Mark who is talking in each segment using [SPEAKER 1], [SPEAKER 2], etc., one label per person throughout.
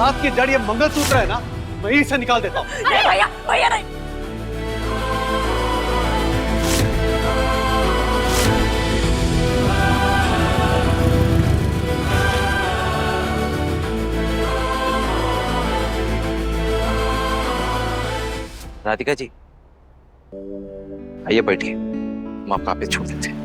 [SPEAKER 1] फसाद की जड़ ये मंगलसूत्र है ना, मैं यहीं से निकाल देता हूँ।
[SPEAKER 2] अरे भैया भैया नहीं।
[SPEAKER 3] राधिका जी आइए बैठिए, हम आपका ऑफिस छोड़ देते हैं।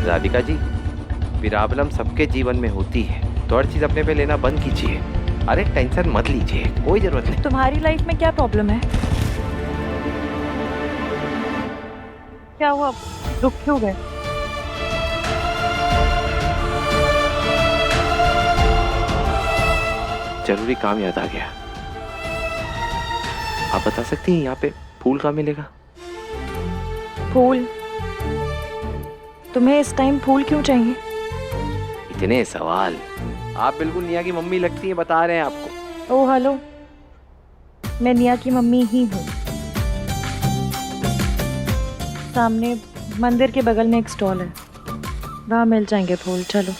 [SPEAKER 3] राधिका जी, प्रॉब्लम सबके जीवन में होती है, तो हर चीज अपने पे लेना बंद कीजिए। अरे टेंशन मत लीजिए, कोई जरूरत नहीं।
[SPEAKER 2] तुम्हारी लाइफ में क्या प्रॉब्लम है? क्या हुआ, रुक क्यों गए?
[SPEAKER 3] जरूरी काम याद आ गया। आप बता सकती हैं यहाँ पे फूल कहाँ मिलेगा?
[SPEAKER 2] फूल? तुम्हें इस टाइम फूल क्यों चाहिए?
[SPEAKER 3] इतने सवाल। आप बिल्कुल निया की मम्मी लगती हैं, बता रहे हैं आपको।
[SPEAKER 2] ओ हेलो, मैं निया की मम्मी ही हूँ। सामने मंदिर के बगल में एक स्टॉल है, वहाँ मिल जाएंगे फूल। चलो।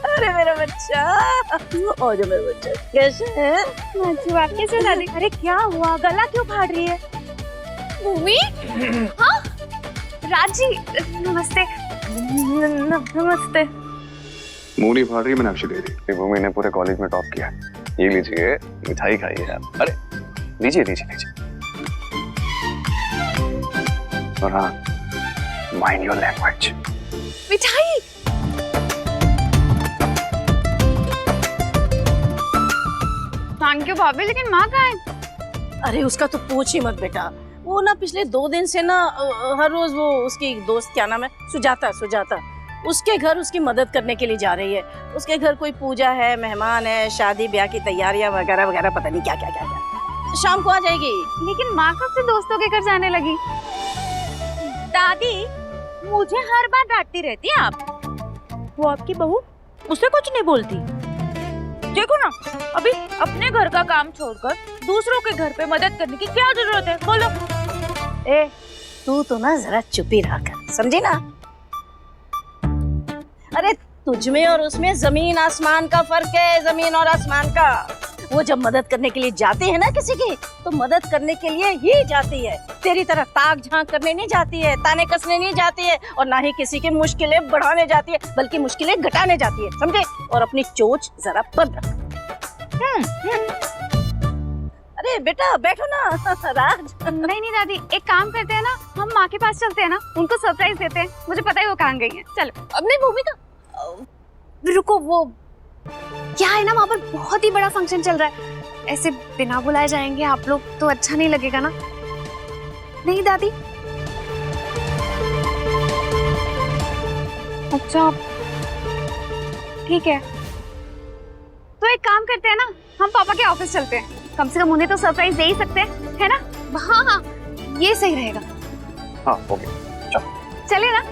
[SPEAKER 2] अरे मेरा बच्चा, और जो मेरा बच्चा कैसे है?
[SPEAKER 4] आप कैसे दादी?
[SPEAKER 2] अरे क्या हुआ, गला क्यों फाड़ रही है?
[SPEAKER 4] भूमि? हाँ राजी, नमस्ते।
[SPEAKER 2] नमस्ते।
[SPEAKER 5] मुंह नहीं फाड़ रही, मैंने अक्षय दे दी। भूमि ने पूरे कॉलेज में टॉप किया। ये लीजिए, मिठाई खाइए आप। अरे लीजिए लीजिए लीजिए। और हाँ, माइंड योर लैंग्वेज।
[SPEAKER 4] मिठाई? थैंक यू भाभी, लेकिन माँ कहाँ है?
[SPEAKER 6] अरे उसका तो पूछ ही मत बेटा। वो ना पिछले 2 दिन से ना हर रोज वो उसकी दोस्त, क्या नाम है, सुजाता, उसके घर उसकी मदद करने के लिए जा रही है। उसके घर कोई पूजा है, मेहमान है, शादी ब्याह की तैयारियां वगैरह वगैरह, पता नहीं क्या क्या क्या क्या। तो शाम को आ जाएगी।
[SPEAKER 4] लेकिन माँ कब से दोस्तों के घर जाने लगी?
[SPEAKER 2] दादी, मुझे हर बार डांटती रहती है आप। वो आपकी बहू, उससे कुछ नहीं बोलती। देखो ना, अभी अपने घर का काम छोड़कर दूसरों के घर पे मदद करने की क्या जरूरत है, बोलो?
[SPEAKER 6] ए, तू तो ना जरा चुप ही रहा कर, समझी ना? अरे तुझमें और उसमें जमीन आसमान का फर्क है, जमीन और आसमान का। वो जब मदद करने के लिए जाती है ना किसी की, तो मदद करने के लिए ही जाती है। तेरी तरह ताक झांक करने नहीं जाती है, ताने कसने नहीं जाती है, और ना ही किसी की मुश्किलें बढ़ाने जाती है, बल्कि मुश्किलें घटाने जाती है, समझे? और अपनी चोंच जरा बंद रख। अरे बेटा बैठो ना। राज।
[SPEAKER 4] नहीं दादी, एक काम करते हैं ना, हम माँ के पास चलते हैं ना, उनको सरप्राइज देते हैं। मुझे पता है वो कहाँ गई है। चलो।
[SPEAKER 7] अब नहीं भूमिका,
[SPEAKER 4] रुको, वो क्या है ना, वहाँ पर बहुत ही बड़ा फंक्शन चल रहा है। ऐसे बिना बुलाए जाएंगे आप लोग तो अच्छा नहीं लगेगा ना? नहीं दादी? अच्छा ठीक है, तो एक काम करते हैं ना, हम पापा के ऑफिस चलते हैं। कम से कम उन्हें तो सरप्राइज दे ही सकते हैं, है ना? हाँ हाँ, ये सही रहेगा।
[SPEAKER 5] हाँ ओके, चलो
[SPEAKER 4] चलिए ना।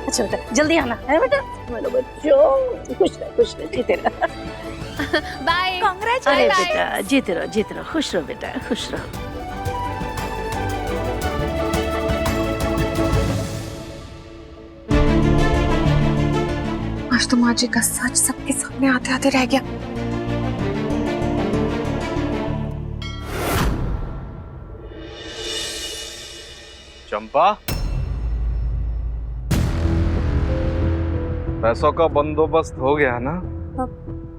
[SPEAKER 6] अच्छा बेटा जल्दी आना है बेटा। मेरे बच्चों खुश रह, जीते रह।
[SPEAKER 4] बाय।
[SPEAKER 6] अरे बेटा जीते रहो, खुश रहो बेटा, खुश रहो।
[SPEAKER 4] आज तो माँ जी का सच सबके सामने आते आते रह गया।
[SPEAKER 1] चंपा, पैसों का बंदोबस्त हो गया ना?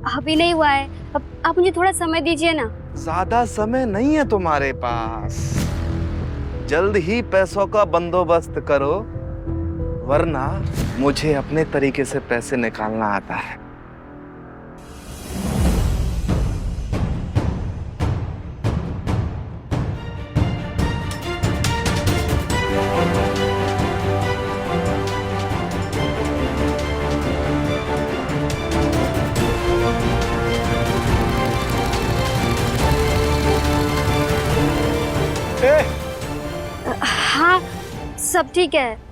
[SPEAKER 7] अभी नहीं हुआ है, अब आप मुझे थोड़ा समय दीजिए ना।
[SPEAKER 3] ज्यादा समय नहीं है तुम्हारे पास, जल्द ही पैसों का बंदोबस्त करो, वरना मुझे अपने तरीके से पैसे निकालना आता है।
[SPEAKER 7] हाँ सब ठीक है।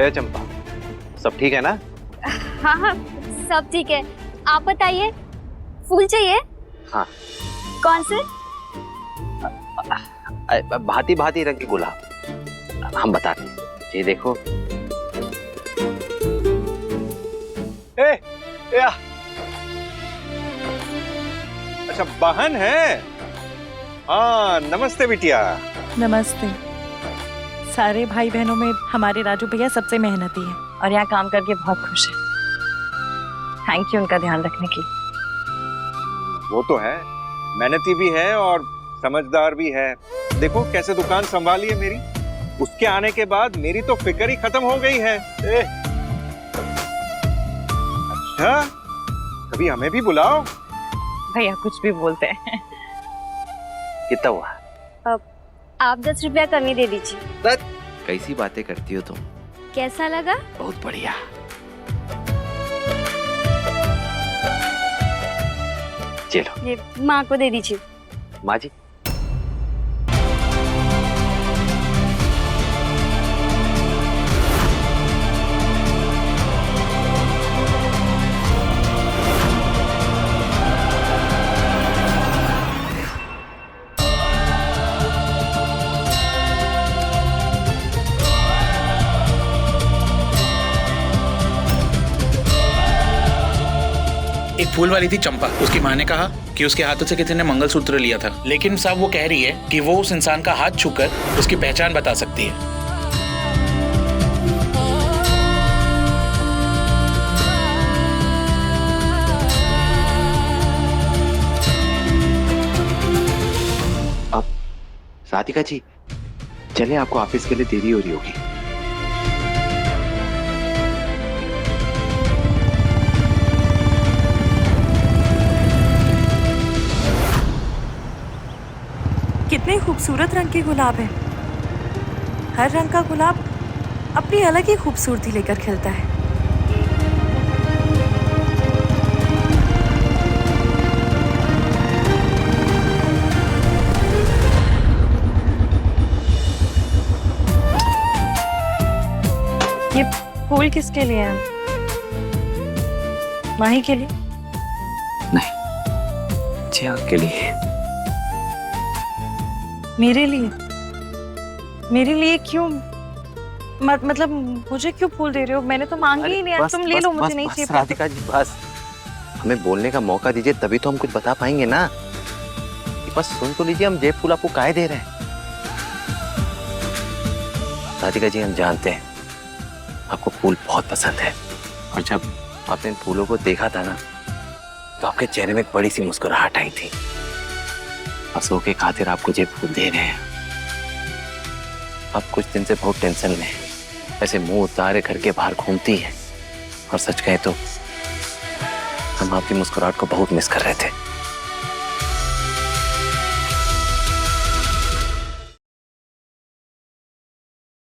[SPEAKER 1] ए चंपा, सब ठीक है ना?
[SPEAKER 7] हाँ हाँ सब ठीक है। आप बताइए, फूल चाहिए?
[SPEAKER 8] हाँ।
[SPEAKER 7] कौन से?
[SPEAKER 8] भांति भांति रंग के गुलाब, हम बताते हैं। ये देखो।
[SPEAKER 1] ए, या। अच्छा बहन है। हाँ नमस्ते बिटिया।
[SPEAKER 9] नमस्ते। सारे भाई बहनों में हमारे राजू भैया सबसे मेहनती हैं और यहाँ काम करके बहुत खुश हैं। थैंक यू उनका ध्यान रखने के लिए।
[SPEAKER 1] वो तो है, मेहनती भी है और समझदार भी है। देखो कैसे दुकान संभाली है मेरी। उसके आने के बाद मेरी तो फिक्र ही खत्म हो गई है। अच्छा, कभी हमें भी बुलाओ।
[SPEAKER 9] भैया कुछ भी बोलते हैं।
[SPEAKER 8] कितना हुआ?
[SPEAKER 7] आप 10 रुपया कमी दे दीजिए।
[SPEAKER 8] कैसी बातें करती हो तुम?
[SPEAKER 7] कैसा लगा?
[SPEAKER 8] बहुत बढ़िया। चलो
[SPEAKER 7] ये माँ को दे दीजिए।
[SPEAKER 8] माँ जी।
[SPEAKER 10] एक फूल वाली थी चंपा, उसकी माँ ने कहा कि उसके हाथों से किसी ने मंगलसूत्र लिया था, लेकिन साहब वो कह रही है कि वो उस इंसान का हाथ छूकर उसकी पहचान बता सकती है।
[SPEAKER 8] अब राधिका जी चले, आपको ऑफिस के लिए देरी हो रही होगी।
[SPEAKER 9] कितने खूबसूरत रंग के गुलाब हैं। हर रंग का गुलाब अपनी अलग ही खूबसूरती लेकर खिलता है। ये फूल किसके लिए है? माही के लिए?
[SPEAKER 8] नहीं, चिराग के लिए।
[SPEAKER 9] मेरे लिए? मेरे लिए क्यों? मतलब मुझे क्यों फूल दे रहे हो? मैंने तो मांगे ही नहीं।
[SPEAKER 8] बस,
[SPEAKER 9] तुम ले
[SPEAKER 8] बस,
[SPEAKER 9] लो, मुझे
[SPEAKER 8] बस,
[SPEAKER 9] नहीं
[SPEAKER 8] बस,
[SPEAKER 9] चाहिए।
[SPEAKER 8] राधिका जी बस, हमें बोलने का मौका दीजिए, तभी तो हम कुछ बता पाएंगे ना। बस सुन तो लीजिए, हम ये फूल आपको काहे दे रहे हैं। राधिका जी हम जानते हैं आपको फूल बहुत पसंद है, और जब आपने इन फूलों को देखा था ना तो आपके चेहरे में एक बड़ी सी मुस्कुराहट आई थी। असो के खातिर आपको ये फूल दे रहे हैं। आप कुछ दिन से बहुत टेंशन में हैं, ऐसे मुंह उतारे घर के बाहर घूमती हैं, और सच कहें तो हम आपकी मुस्कुराहट को बहुत मिस कर रहे थे।